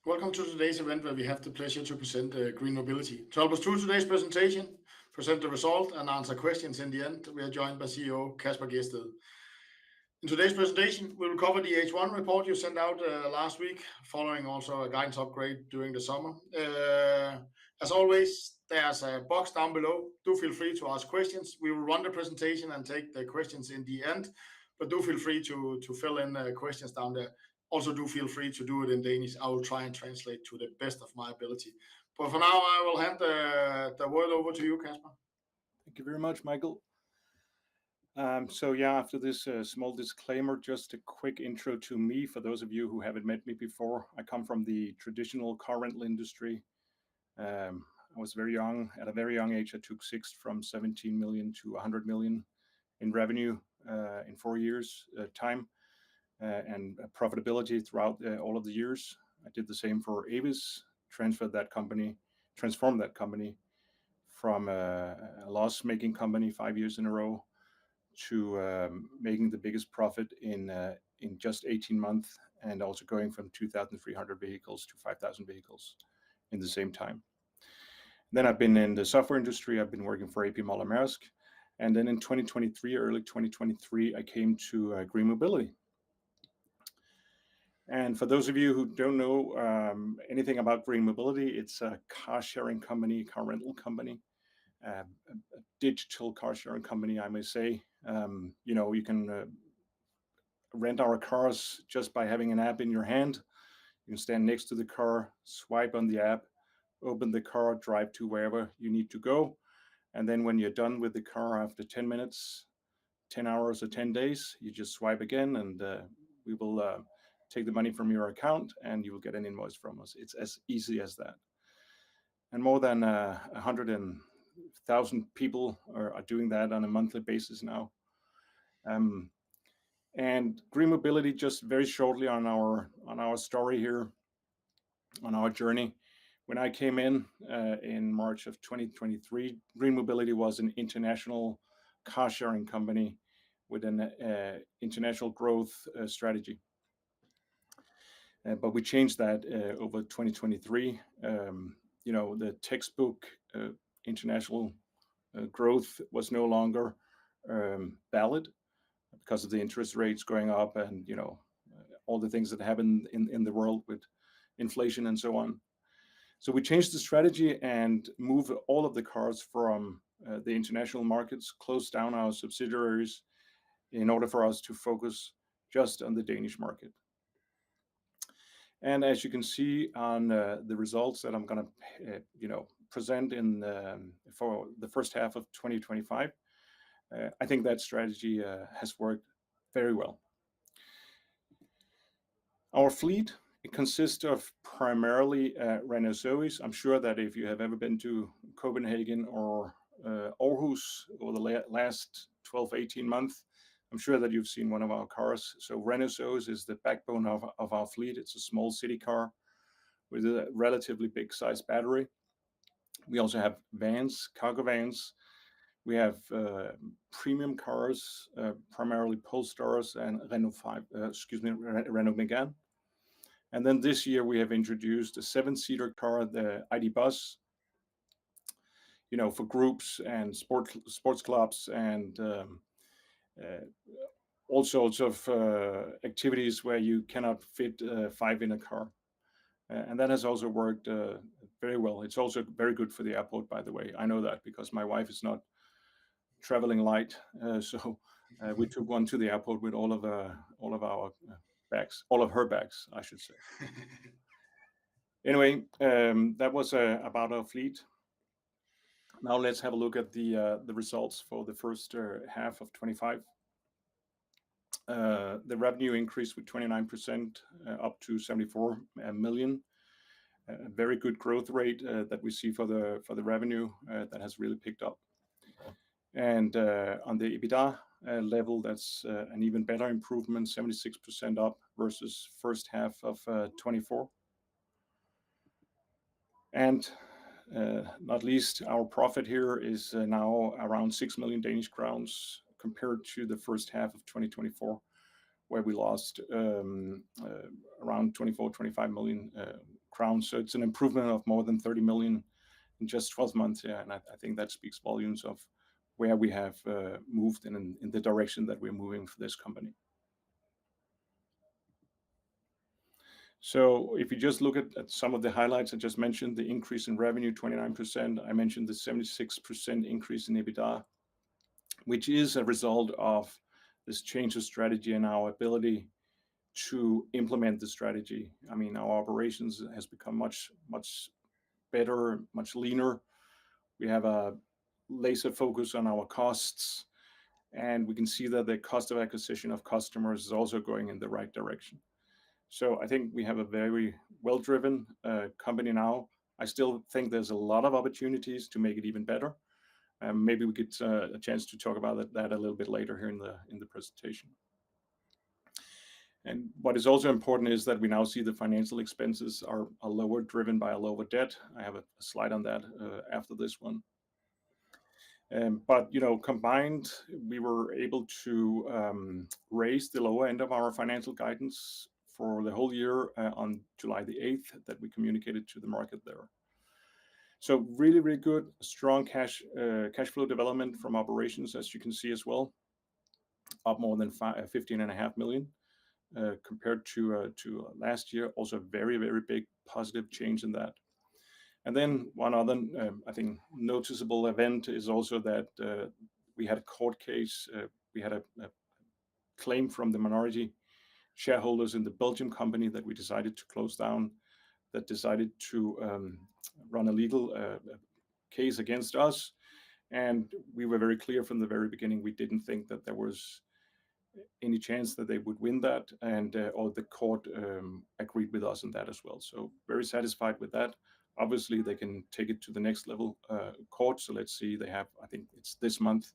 Welcome to today's event where we have the pleasure to present GreenMobility. To help us through today's presentation, present the result, and answer questions in the end, we are joined by CEO Kasper Gjedsted. In today's presentation, we will cover the H1 report you sent out last week, following also a guidance upgrade during the summer. As always, there's a box down below. Do feel free to ask questions. We will run the presentation and take the questions in the end, but do feel free to fill in questions down there. Also, do feel free to do it in Danish. I will try and translate to the best of my ability. But for now, I will hand the word over to you, Kasper. Thank you very much, Michael. After this small disclaimer, just a quick intro to me for those of you who haven't met me before. I come from the traditional car rental industry. I was very young. At a very young age, I took Sixt from 17 million to 100 million in revenue in 4 years time and profitability throughout all of the years. I did the same for Avis, transformed that company from a loss-making company 5 years in a row to making the biggest profit in just 18 months, and also going from 2,300 vehicles to 5,000 vehicles in the same time. Then I've been in the software industry. I've been working for AP Moller Maersk, and then in 2023, early 2023, I came to GreenMobility. And for those of you who don't know anything about GreenMobility, it's a car sharing company, car rental company, a digital car sharing company, I may say. You can rent our cars just by having an app in your hand. You can stand next to the car, swipe on the app, open the car, drive to wherever you need to go. And then when you're done with the car after 10 minutes, 10 hours or 10 days, you just swipe again, and we will take the money from your account and you will get an invoice from us. It's as easy as that. And more than 100,000 people are doing that on a monthly basis now. And GreenMobility, just very shortly on our story here, on our journey. When I came in March of 2023, GreenMobility was an international car sharing company with an international growth strategy. But we changed that over 2023. The textbook international growth was no longer valid because of the interest rates going up and all the things that happen in the world with inflation and so on. So we changed the strategy and moved all of the cars from the international markets, closed down our subsidiaries in order for us to focus just on the Danish market. And as you can see on the results that I'm going to present for the first half of 2025, I think that strategy has worked very well. Our fleet, it consists of primarily Renault Zoes. I'm sure that if you have ever been to Copenhagen or Aarhus over the last 12, 18 months, I'm sure that you've seen one of our cars. So Renault Zoes is the backbone of our fleet. It's a small city car with a relatively big size battery. We also have vans, cargo vans. We have premium cars, primarily Polestars and Renault Megane. And then this year we have introduced a 7-seater car, the ID Bus, for groups and sports clubs and all sorts of activities where you cannot fit 5 in a car. And that has also worked very well. It's also very good for the airport, by the way. I know that because my wife is not traveling light. So we took one to the airport with all of our bags, all of her bags, I should say. Anyway, that was about our fleet. Now let's have a look at the results for the first half of 25. The revenue increased with 29%, up to 74 million. A very good growth rate that we see for the revenue that has really picked up. And on the EBITDA level, that's an even better improvement, 76% up versus first half of 24. And not least, our profit here is now around 6 million Danish crowns compared to the first half of 2024, where we lost around 24-25 million crowns. So it's an improvement of more than 30 million in just 12 months. Yeah, and I think that speaks volumes of where we have moved in the direction that we're moving for this company. So if you just look at some of the highlights, I just mentioned the increase in revenue, 29%. I mentioned the 76% increase in EBITDA, which is a result of this change of strategy and our ability to implement the strategy. I mean, our operations has become much better, much leaner. We have a laser focus on our costs, and we can see that the cost of acquisition of customers is also going in the right direction. So I think we have a very well-driven company now. I still think there's a lot of opportunities to make it even better. Maybe we get a chance to talk about that a little bit later here in the presentation. And what is also important is that we now see the financial expenses are lower, driven by a lower debt. I have a slide on that after this one. But combined, we were able to raise the lower end of our financial guidance for the whole year on July the 8th that we communicated to the market there. So really, really good, strong cash flow development from operations, as you can see as well, up more than 15.5 million compared to last year. Also a very, very big positive change in that. And then one other, I think, noticeable event is also that we had a court case. We had a claim from the minority shareholders in the Belgium company that we decided to close down, that decided to run a legal case against us. And we were very clear from the very beginning, we didn't think that there was any chance that they would win that, and or the court agreed with us on that as well. So very satisfied with that. Obviously, they can take it to the next level court. So let's see, they have, I think it's this month,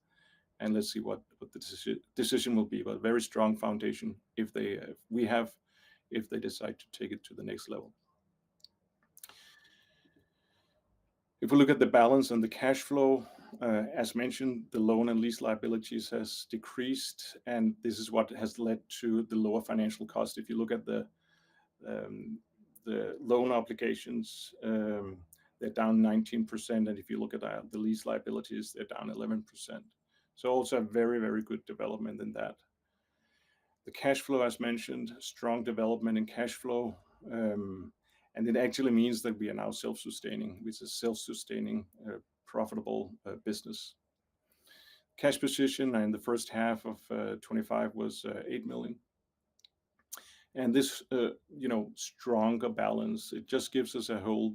and let's see what the decision will be. But very strong foundation if they decide to take it to the next level. If we look at the balance and the cash flow, as mentioned, the loan and lease liabilities has decreased, and this is what has led to the lower financial cost. If you look at the loan obligations, they're down 19%, and if you look at the lease liabilities, they're down 11%. So also a very, very good development in that. The cash flow, as mentioned, strong development in cash flow, and it actually means that we are now self-sustaining, which is self-sustaining, profitable business. Cash position in the first half of 25 was 8 million. And this, stronger balance, it just gives us a whole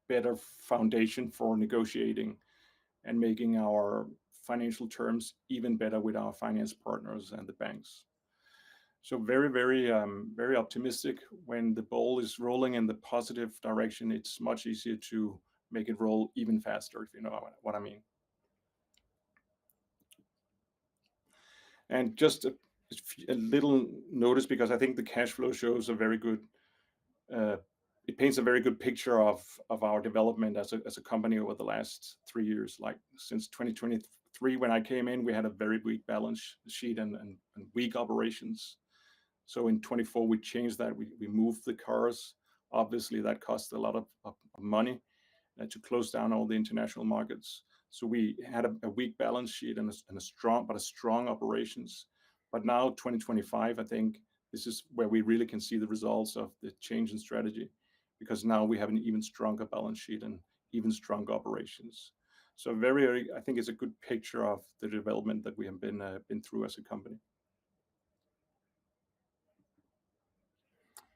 better foundation for negotiating and making our financial terms even better with our finance partners and the banks. So very, very, very optimistic. When the ball is rolling in the positive direction, it's much easier to make it roll even faster, if you know what I mean. And just a little notice, because I think the cash flow shows a very good, it paints a very good picture of our development as a company over the last 3 years. Like since 2023, when I came in, we had a very weak balance sheet and weak operations. So in 24, we changed that. We moved the cars. Obviously, that cost a lot of money to close down all the international markets. So we had a weak balance sheet and a strong operations. But now 2025, I think this is where we really can see the results of the change in strategy, because now we have an even stronger balance sheet and even stronger operations. So very, I think it's a good picture of the development that we have been through as a company.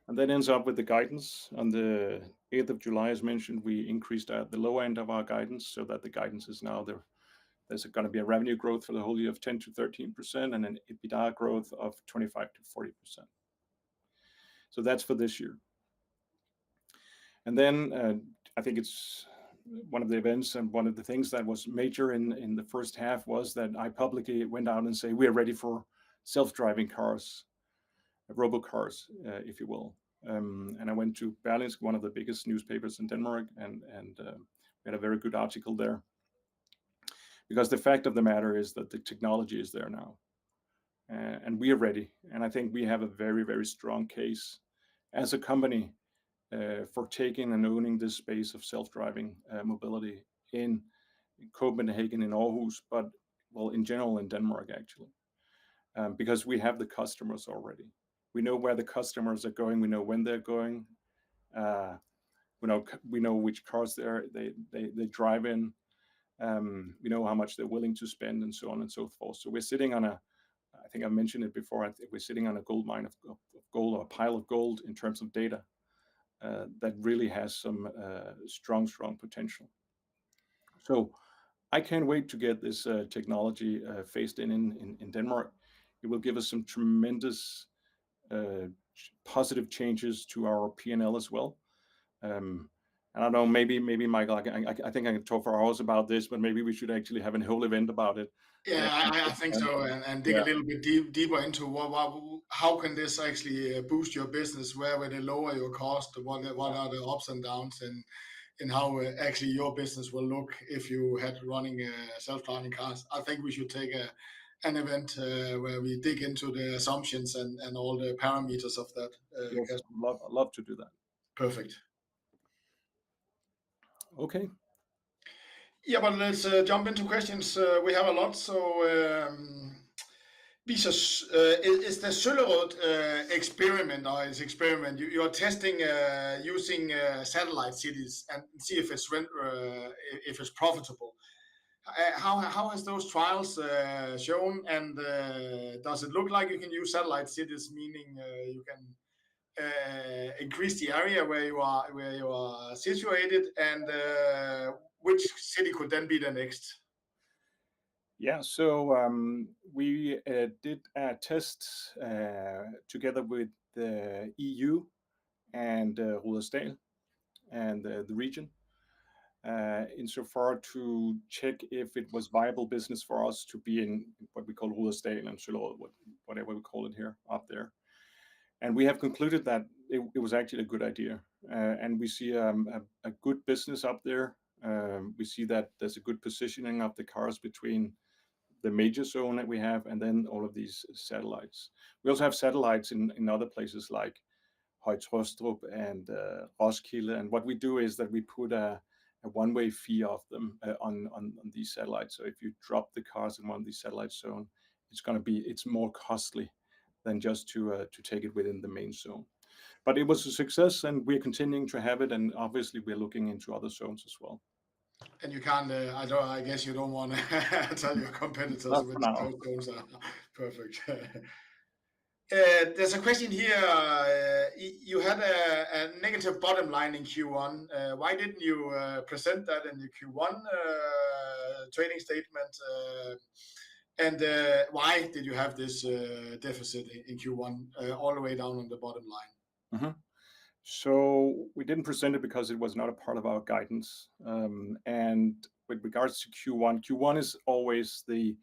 And that ends up with the guidance. On the 8th of July, as mentioned, we increased the low end of our guidance, so that the guidance is now there's going to be a revenue growth for the whole year of 10 to 13% and an EBITDA growth of 25 to 40%. So that's for this year. And then I think it's one of the events and one of the things that was major in the first half was that I publicly went out and say, we are ready for self-driving cars, robocars, if you will. And I went to Berlingske, one of the biggest newspapers in Denmark, and we had a very good article there. Because the fact of the matter is that the technology is there now. and we are ready. And I think we have a very, very strong case as a company for taking and owning this space of self-driving mobility in Copenhagen, in Aarhus, but well, in general in Denmark actually, because we have the customers already. We know where the customers are going. We know when they're going. We know which cars they drive in. We know how much they're willing to spend, and so on and so forth. So we're sitting on I think I mentioned it before. I think we're sitting on a gold mine of gold, or a pile of gold in terms of data that really has some strong potential. So I can't wait to get this technology phased in Denmark. It will give us some tremendous positive changes to our P&L as well. I don't know, maybe Michael, I think I can talk for hours about this, but maybe we should actually have a whole event about it. Yeah, I think so, and dig a little bit deeper into how can this actually boost your business? Where will it lower your cost? What are the ups and downs, and how actually your business will look if you had running self-driving cars? I think we should take an event where we dig into the assumptions and all the parameters of that. Yes, I'd love to do that. Perfect. Okay. Yeah, but let's jump into questions. We have a lot, so is the Søllerød experiment, or is experiment you are testing using satellite cities and see if it's profitable? How has those trials shown, and does it look like you can use satellite cities, meaning you can increase the area where you are situated, and which city could then be the next? Yeah, so we did a test together with the EU and Rudersdal and the region, insofar to check if it was viable business for us to be in what we call Rudersdal and Søllerød, whatever we call it here, up there. And we have concluded that it was actually a good idea, and we see a good business up there. We see that there's a good positioning of the cars between the major zone that we have and then all of these satellites. We also have satellites in other places like Høje-Taastrup and Roskilde, and what we do is that we put a one-way fee of them on these satellites. So if you drop the cars in one of these satellite zones, it's more costly than just to take it within the main zone. But it was a success, and we're continuing to have it, and obviously we're looking into other zones as well. And you can't, I guess you don't want to tell your competitors which those zones are. Perfect. There's a question here. You had a negative bottom line in Q1. Why didn't you present that in the Q1 trading statement? And why did you have this deficit in Q1 all the way down on the bottom line? Mm-hmm. So we didn't present it because it was not a part of our guidance. And with regards to Q1 is always the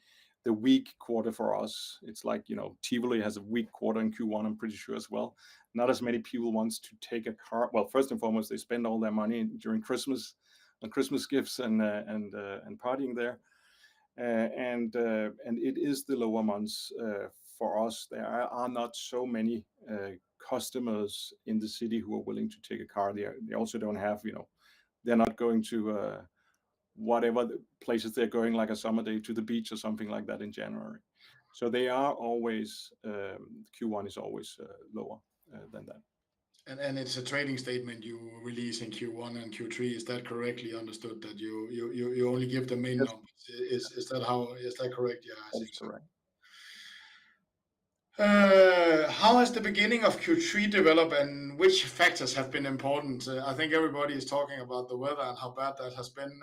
weak quarter for us. It's like, Tivoli has a weak quarter in Q1, I'm pretty sure as well. Not as many people wants to take a car. Well, first and foremost, they spend all their money during Christmas on Christmas gifts and partying there. And it is the lower months for us. There are not so many customers in the city who are willing to take a car. They also don't have, they're not going to whatever the places they're going, like a summer day, to the beach or something like that in January. So they are always, Q1 is always lower than that. And it's a trading statement you release in Q1 and Q3. Is that correctly understood, that you only give the main numbers? Is that correct? Yeah, I think so. Correct. How has the beginning of Q3 developed, and which factors have been important? I think everybody is talking about the weather and how bad that has been.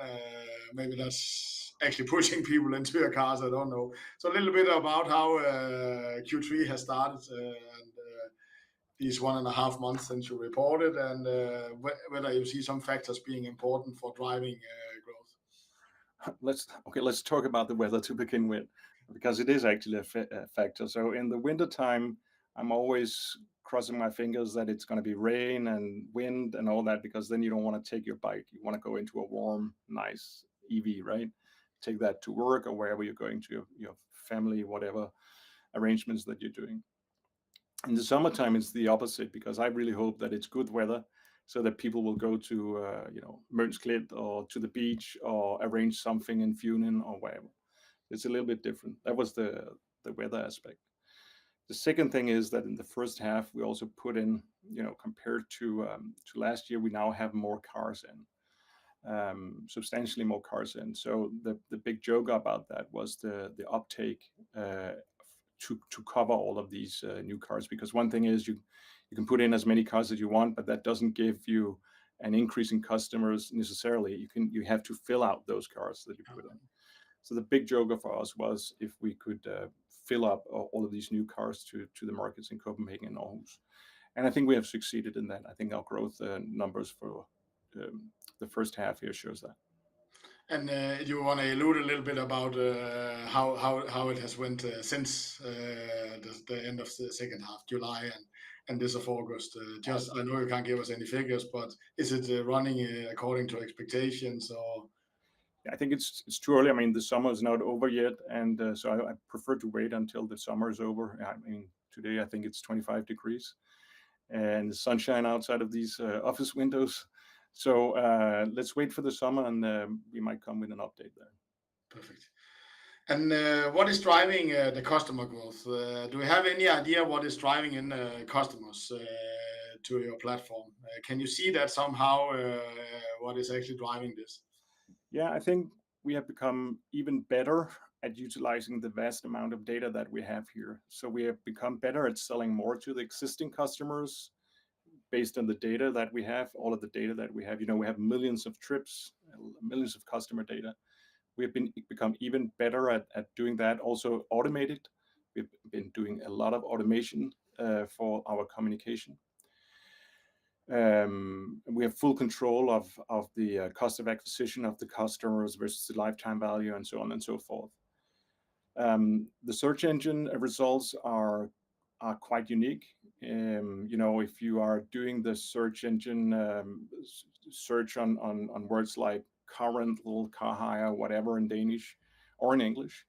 Maybe that's actually pushing people into their cars. I don't know. So a little bit about how Q3 has started and these 1.5 months since you reported, and whether you see some factors being important for driving growth. Let's talk about the weather to begin with, because it is actually a factor. So in the winter time, I'm always crossing my fingers that it's going to be rain and wind and all that, because then you don't want to take your bike. You want to go into a warm, nice EV, right? Take that to work or wherever you're going to, your family, whatever. arrangements that you're doing. In the summertime, it's the opposite, because I really hope that it's good weather so that people will go to Mønsklit or to the beach or arrange something in Funen or wherever. It's a little bit different. That was the weather aspect. The second thing is that in the first half, we also put in, compared to last year, we now have more cars in, substantially more cars in. So the big joke about that was the uptake to cover all of these new cars. Because one thing is you can put in as many cars as you want, but that doesn't give you an increase in customers necessarily. You have to fill out those cars that you put in. So the big joker for us was if we could fill up all of these new cars to the markets in Copenhagen and Aarhus. And I think we have succeeded in that. I think our growth numbers for the first half here shows that. And you want to allude a little bit about how it has went since the end of the second half, July and this of August. I know you can't give us any figures, but is it running according to expectations or? I think it's too early. I mean, the summer is not over yet, and so I prefer to wait until the summer is over. I mean, today I think it's 25 degrees and the sunshine outside of these office windows. So let's wait for the summer, and we might come with an update there. Perfect. And what is driving the customer growth? Do we have any idea what is driving in customers to your platform? Can you see that somehow? What is actually driving this? Yeah, I think we have become even better at utilizing the vast amount of data that we have here. So we have become better at selling more to the existing customers based on the data that we have, all of the data that we have. We have millions of trips, millions of customer data. We have become even better at doing that, also automated. We've been doing a lot of automation for our communication. We have full control of the cost of acquisition of the customers versus the lifetime value and so on and so forth. The search engine results are quite unique. If you are doing the search engine search on words like car rental, car hire, whatever in Danish or in English,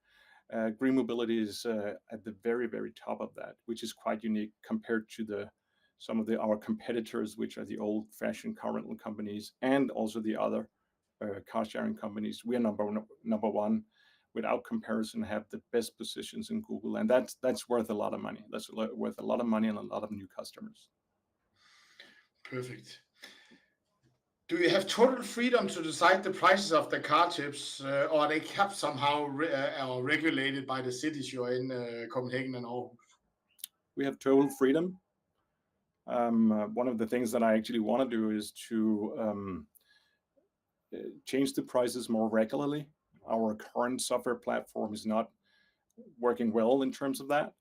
GreenMobility is at the very, very top of that, which is quite unique compared to some of our competitors, which are the old-fashioned car rental companies and also the other car sharing companies. We are number one, without comparison, have the best positions in Google, and that's worth a lot of money. That's worth a lot of money and a lot of new customers. Perfect. Do you have total freedom to decide the prices of the car trips, or are they kept somehow or regulated by the cities you're in, Copenhagen and Aarhus? We have total freedom. One of the things that I actually want to do is to change the prices more regularly. Our current software platform is not working well in terms of that.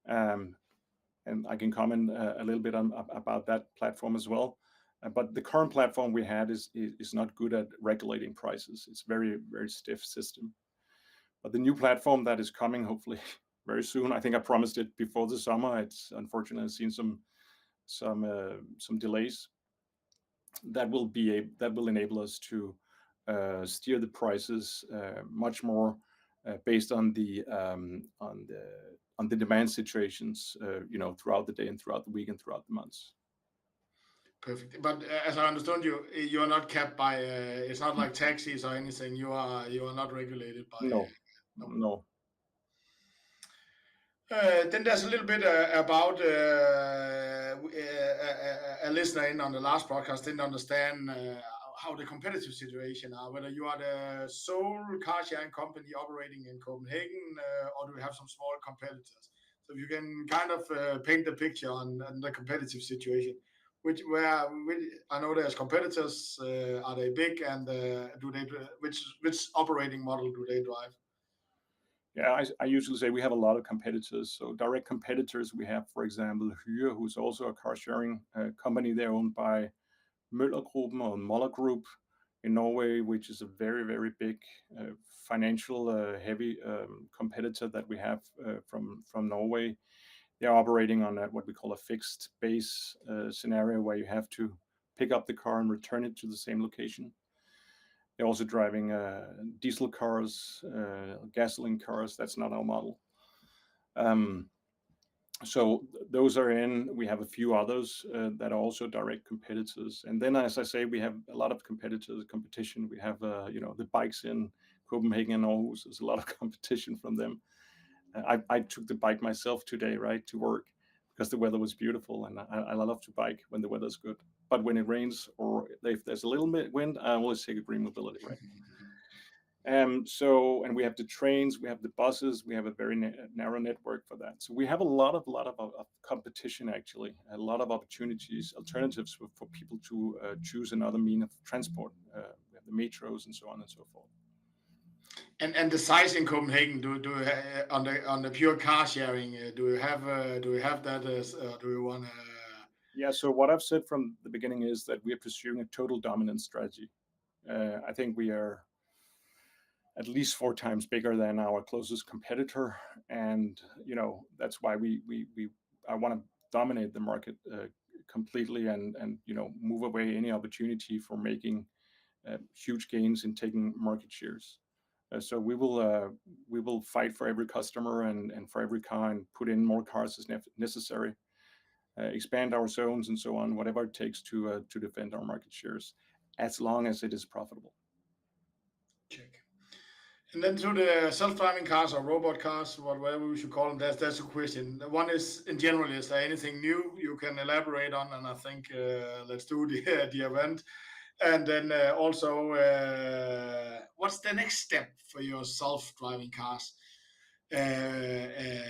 And I can comment a little bit about that platform as well. But the current platform we had is not good at regulating prices. It's very, very stiff system. But the new platform that is coming, hopefully very soon, I think I promised it before the summer. It's unfortunately seen some delays. That will enable us to steer the prices much more based on the demand situations, throughout the day and throughout the week and throughout the months. Perfect. But as I understand you are not kept by. It's not like taxis or anything. You are not regulated by. No. Then there's a little bit about a listener in on the last podcast didn't understand how the competitive situation are, whether you are the sole car sharing company operating in Copenhagen or do we have some small competitors? So if you can kind of paint the picture on the competitive situation, which I know there's competitors, are they big and which operating model do they drive? Yeah, I usually say we have a lot of competitors. So direct competitors, we have, for example, Hyre, who's also a car sharing company. They're owned by Møllergruppen or Moller Group in Norway, which is a very, very big financial heavy competitor that we have from Norway. They're operating on what we call a fixed base scenario where you have to pick up the car and return it to the same location. They're also driving diesel cars, gasoline cars. That's not our model. So those are in. We have a few others that are also direct competitors. And then, as I say, we have a lot of competition. We have, the bikes in Copenhagen and Aarhus. There's a lot of competition from them. I took the bike myself today, right, to work because the weather was beautiful, and I love to bike when the weather's good. But when it rains or if there's a little bit wind, I always take a GreenMobility, right? And we have the trains, we have the buses, we have a very narrow network for that. So we have a lot of competition, actually, a lot of opportunities, alternatives for people to choose another mean of transport. We have the metros and so on and so forth. And the size in Copenhagen, on the pure car sharing, do you have that as do you want to? Yeah. So what I've said from the beginning is that we are pursuing a total dominance strategy. I think we are at least 4 times bigger than our closest competitor, and that's why I want to dominate the market completely, and move away any opportunity for making huge gains in taking market shares. So we will fight for every customer and for every car, and put in more cars as necessary, expand our zones and so on, whatever it takes to defend our market shares, as long as it is profitable. Check. And then to the self-driving cars or robot cars, whatever we should call them, there's a question. One is, in general, is there anything new you can elaborate on? And I think let's do the event. And then also, what's the next step for your self-driving cars? The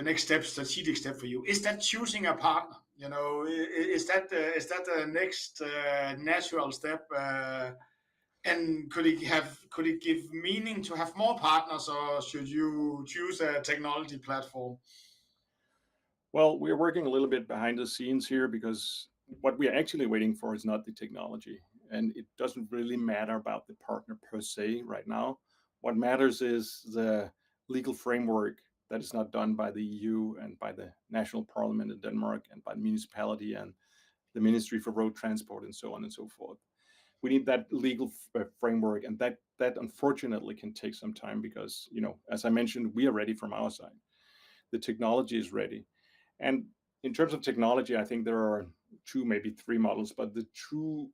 next step, strategic step for you, is that choosing a partner? Is that the next natural step? And could it give meaning to have more partners, or should you choose a technology platform? Well, we're working a little bit behind the scenes here, because what we are actually waiting for is not the technology, and it doesn't really matter about the partner per se right now. What matters is the legal framework that is not done by the EU and by the national parliament in Denmark and by the municipality and the Ministry for Road Transport and so on and so forth. We need that legal framework, and that unfortunately can take some time, because as I mentioned, we are ready from our side. The technology is ready, and in terms of technology, I think there are 2, maybe 3 models, but the two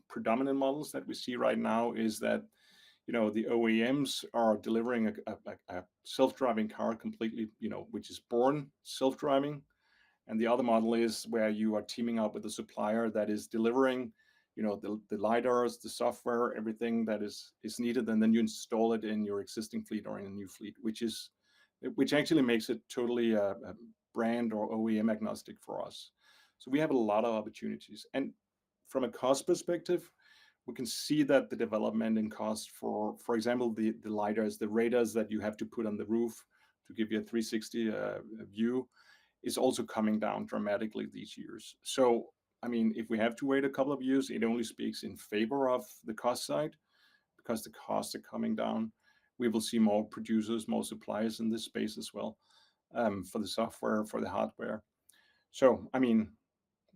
predominant models that we see right now is that the OEMs are delivering a self-driving car completely, which is born self-driving, and the other model is where you are teaming up with a supplier that is delivering the lidars, the software, everything that is needed, and then you install it in your existing fleet or in a new fleet, which actually makes it totally a brand or OEM agnostic for us. So we have a lot of opportunities, and from a cost perspective, we can see that the development in cost for example, the lidars, the radars that you have to put on the roof to give you a 360 view, is also coming down dramatically these years. So, I mean, if we have to wait a couple of years, it only speaks in favor of the cost side, because the costs are coming down. We will see more producers, more suppliers in this space as well, for the software, for the hardware. So, I mean,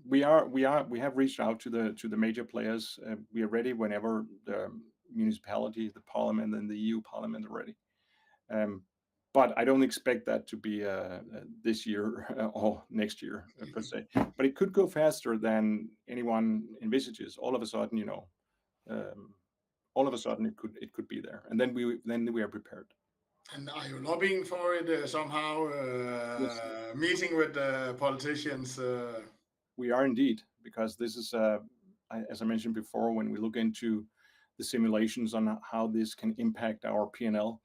we have reached out to the major players. We are ready whenever the municipality, the parliament, and the EU Parliament are ready. But I don't expect that to be this year or next year per se. But it could go faster than anyone envisages. All of a sudden, it could be there, and then we are prepared. And are you lobbying for it somehow? Yes, Meeting with the politicians? we are indeed, because this is, as I mentioned before, when we look into the simulations on how this can impact our P&L,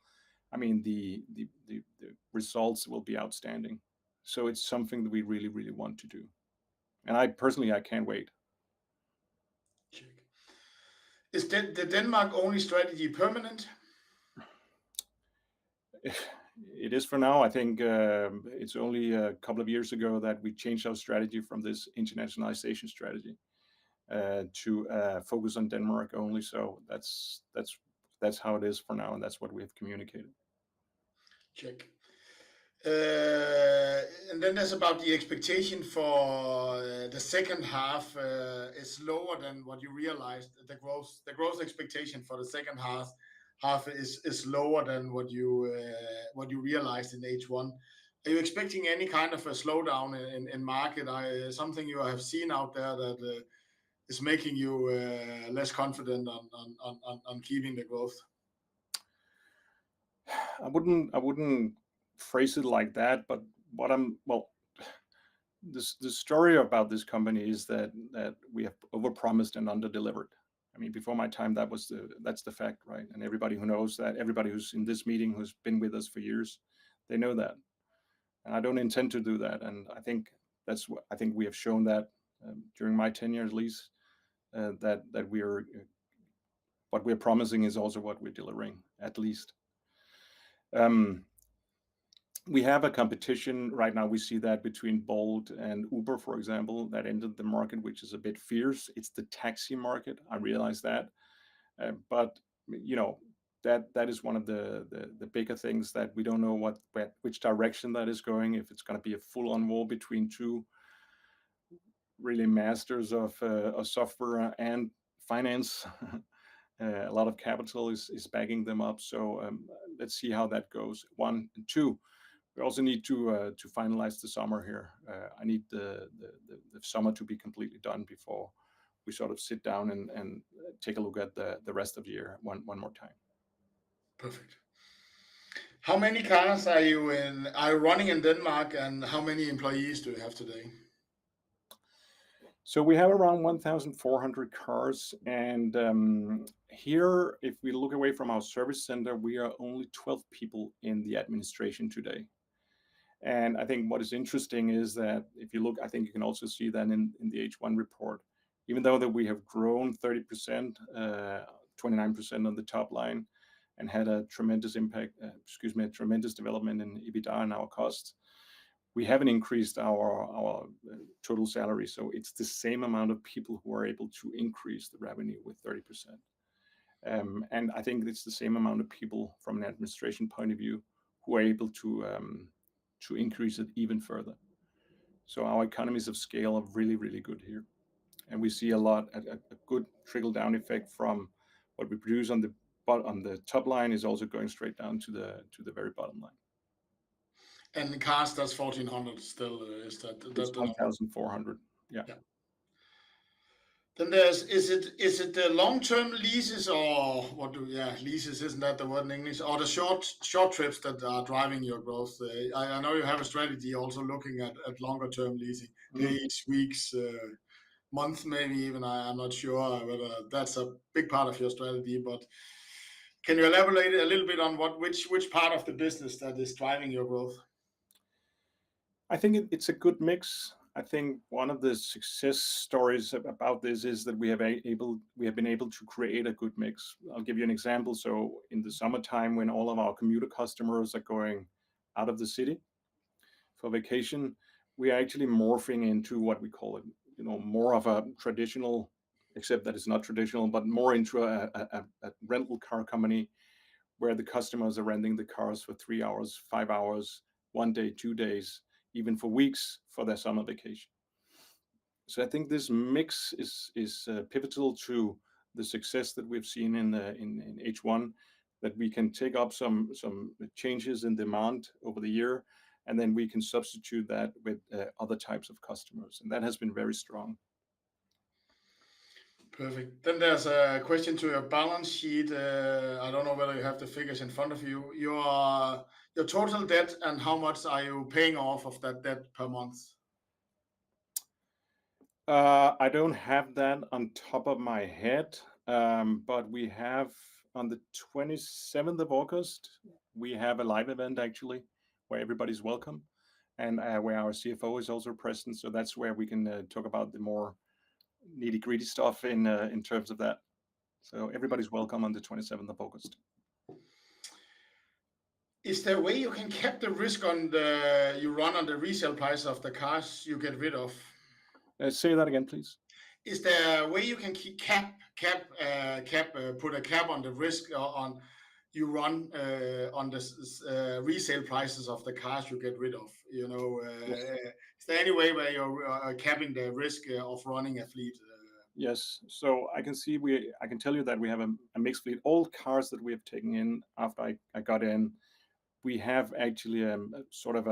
I mean, the results will be outstanding. So it's something that we really, really want to do. And I can't wait. Check. Is the Denmark only strategy permanent? It is for now. I think it's only a couple of years ago that we changed our strategy from this internationalization strategy to focus on Denmark only. So that's how it is for now, and that's what we have communicated. Check. And then there's about the expectation for the second half is lower than what you realized. The growth expectation for the second half is lower than what you realized in H1. Are you expecting any kind of a slowdown in market? Something you have seen out there that is making you less confident on keeping the growth? I wouldn't phrase it like that, but the story about this company is that we have overpromised and underdelivered. I mean, before my time, that's the fact, right? And everybody who knows that, everybody who's in this meeting who's been with us for years, they know that. And I don't intend to do that. And I think we have shown that during my tenure at least, that we are what we're promising is also what we're delivering at least. We have a competition right now. We see that between Bolt and Uber, for example, that entered the market, which is a bit fierce. It's the taxi market. I realize that, but that is one of the bigger things that we don't know which direction that is going. If it's going to be a full-on war between two really masters of software and finance. A lot of capital is backing them up. So let's see how that goes. 1 and 2. We also need to finalize the summer here. I need the summer to be completely done before we sort of sit down and take a look at the rest of the year one more time. Perfect. How many cars are you running in Denmark, and how many employees do you have today? So we have around 1,400 cars, and here, if we look away from our service center, we are only 12 people in the administration today. And I think what is interesting is that if you look, I think you can also see that in the H1 report, even though that we have grown 30%, 29% on the top line, and had a tremendous tremendous development in EBITDA and our costs, we haven't increased our total salary. So it's the same amount of people who are able to increase the revenue with 30%. And I think it's the same amount of people from an administration point of view who are able to increase it even further. So our economies of scale are really, really good here. And we see a good trickle-down effect from what we produce on the top line is also going straight down to the very bottom line. And the cars, that's 1,400 still, is that? It's 1,400, yeah. Then is it the long-term leases or leases, isn't that the word in English? Or the short trips that are driving your growth? I know you have a strategy also looking at longer-term leasing, days, weeks, months, maybe even. I'm not sure whether that's a big part of your strategy, but can you elaborate a little bit on which part of the business that is driving your growth? I think it's a good mix. I think one of the success stories about this is that we have been able to create a good mix. I'll give you an example. So in the summertime, when all of our commuter customers are going out of the city for vacation, we are actually morphing into what we call it, more of a traditional, except that it's not traditional, but more into a rental car company where the customers are renting the cars for 3 hours, 5 hours, 1 day, 2 days, even for weeks for their summer vacation. So I think this mix is pivotal to the success that we've seen in H1, that we can take up some changes in demand over the year, and then we can substitute that with other types of customers, and that has been very strong. Perfect. Then there's a question to your balance sheet. I don't know whether you have the figures in front of you. Your total debt, and how much are you paying off of that debt per month? I don't have that on top of my head, but we have on the 27th of August, we have a live event actually where everybody's welcome, and where our CFO is also present. So that's where we can talk about the more nitty-gritty stuff in terms of that. So everybody's welcome on the 27th of August. Is there a way you can cap the risk you run on the resale price of the cars you get rid of? Say that again, please. Is there a way you can put a cap on the risk on you run on the resale prices of the cars you get rid of? Yes. Is there any way where you're capping the risk of running a fleet? Yes. So I can tell you that we have a mixed fleet. All cars that we have taken in after I got in, we have actually sort of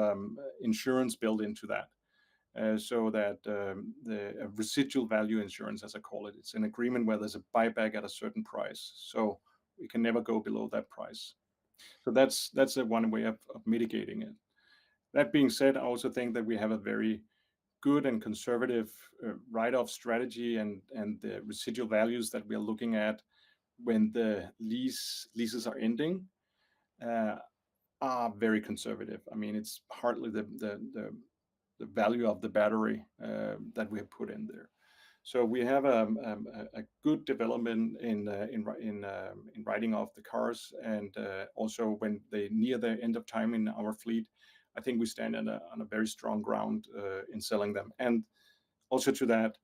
insurance built into that. So that the residual value insurance, as I call it, it's an agreement where there's a buyback at a certain price. So we can never go below that price. So that's one way of mitigating it. That being said, I also think that we have a very good and conservative write-off strategy, and the residual values that we are looking at when the leases are ending are very conservative. I mean, it's hardly the value of the battery that we have put in there. So we have a good development in writing off the cars, and also when they near the end of time in our fleet, I think we stand on a very strong ground in selling them. And also to that,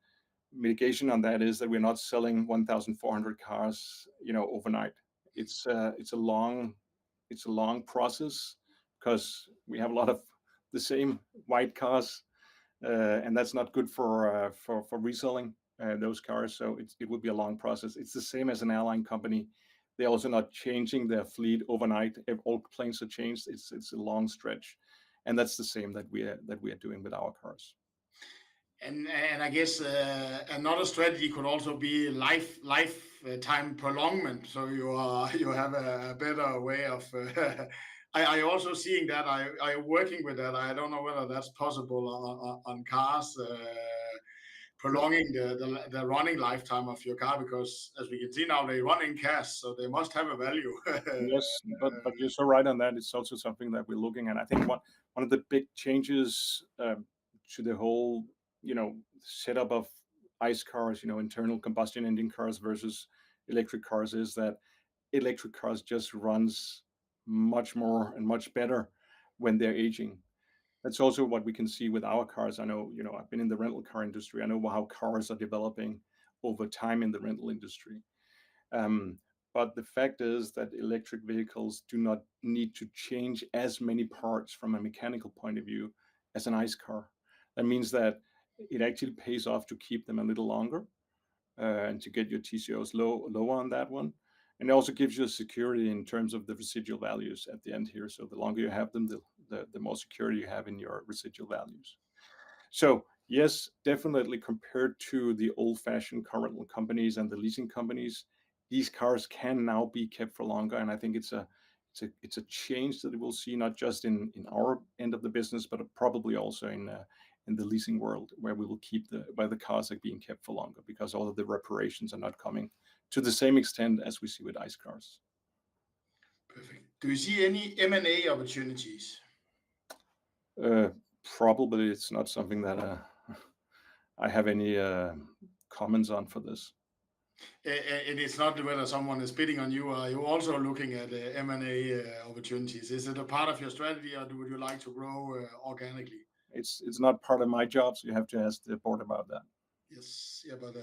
mitigation on that is that we're not selling 1,400 cars, overnight. It's a long process, because we have a lot of the same white cars, and that's not good for reselling those cars. So it would be a long process. It's the same as an airline company. They're also not changing their fleet overnight. If all planes are changed, it's a long stretch, and that's the same that we are doing with our cars. And I guess another strategy could also be lifetime prolongment. So you have a better way of. I also seeing that. I working with that. I don't know whether that's possible on cars. Prolonging the running lifetime of your car, because as we can see now, they run in cash, so they must have a value. Yes, but you're so right on that. It's also something that we're looking at. I think one of the big changes to the whole setup of ICE cars, internal combustion engine cars versus electric cars, is that electric cars just runs much more and much better when they're aging. That's also what we can see with our cars. I know, I've been in the rental car industry. I know how cars are developing over time in the rental industry. But the fact is that electric vehicles do not need to change as many parts from a mechanical point of view as an ICE car. That means that it actually pays off to keep them a little longer and to get your TCOs lower on that one. And it also gives you a security in terms of the residual values at the end here. So the longer you have them, the more security you have in your residual values. So yes, definitely compared to the old-fashioned car rental companies and the leasing companies, these cars can now be kept for longer. And I think it's a change that we'll see not just in our end of the business, but probably also in the leasing world, where we will keep the cars are being kept for longer, because all of the reparations are not coming to the same extent as we see with ICE cars. Perfect. Do you see any M&A opportunities? Probably it's not something that I have any comments on for this. And it's not whether someone is bidding on you. Are you also looking at M&A opportunities? Is it a part of your strategy, or would you like to grow organically? It's not part of my job, so you have to ask the board about that. Yes, yeah, but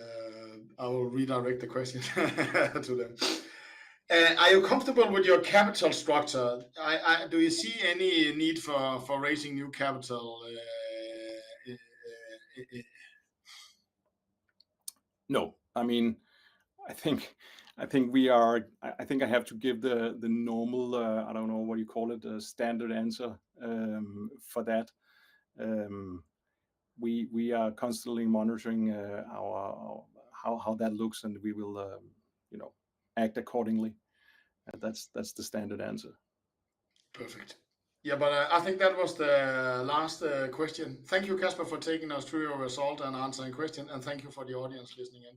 I will redirect the question to them. Are you comfortable with your capital structure? Do you see any need for raising new capital? No, I mean, I think we are. I think I have to give the normal. I don't know what you call it, a standard answer for that. We are constantly monitoring how that looks, and we will act accordingly. That's the standard answer. Perfect. Yeah, but I think that was the last question. Thank you, Kasper, for taking us through your result and answering questions, and thank you for the audience listening in.